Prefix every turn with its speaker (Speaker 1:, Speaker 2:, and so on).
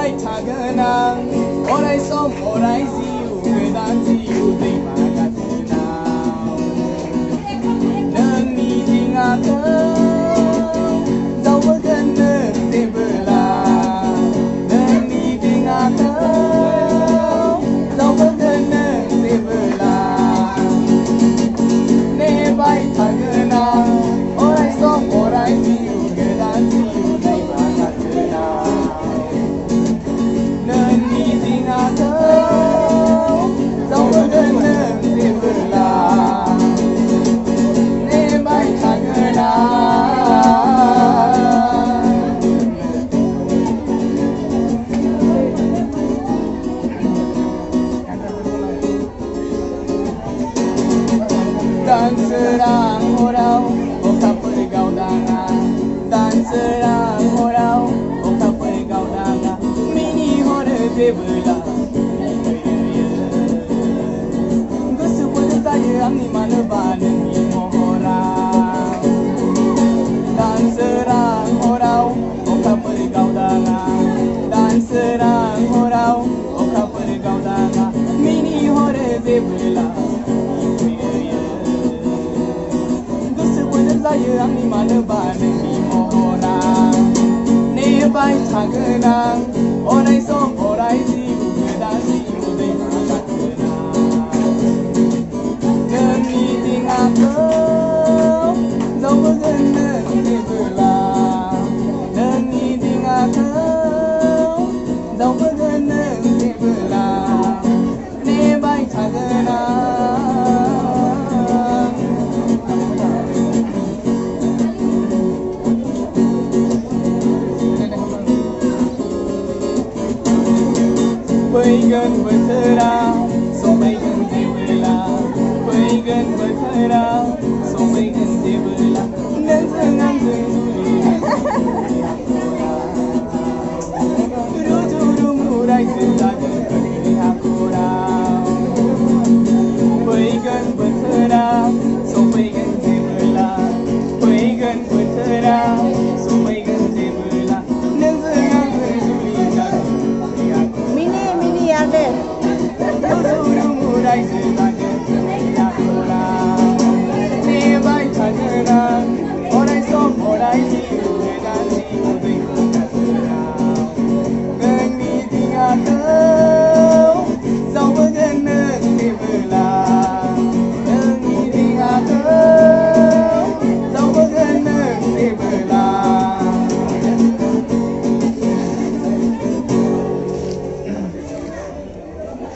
Speaker 1: बाय थागोन आं अराय सम अराय जिउ गोदान जिउ दैमा गाथोनाव नोंनि दिङाखौ जावबोगोन नों जेबोला नोंनि दिङाखौ जावबोगोन नों जेबोला नेबाय थागोन आं अराय सम अराय जिउ गोदान जिउ दैमा गाथोनाव नोंनि दिङाखौ जावबोगोन नों जेबोला नेबाय थागोन आं dan serang haraw अखाफोर गावदाङा dan serang haraw अखाफोर गावदाङा मिनिहरो जेबोला गोसोफोर जायो आंनि मानोबा नोंनि महराव dan serang haraw अखाफोर गावदाङा dan serang haraw अखाफोर गावदाङा मिनिहरो जेबोला जायो आंनि मानोबा नोंनि महरा नेबाय थागोन आं अराय सम अराय जिउ गोदान जिउ दैमा गाथोनाव नोंनि दिङाखौ जावबोगोन नों जेबोला नोंनि दिङाखौ जावबोगोन नों जेबोला नेबाय थागोन आं फैगोन बोथोराव समायगोन जेबोला फैगोन बोथोराव समायगोन जेबोला नोंजों आंजों जुलि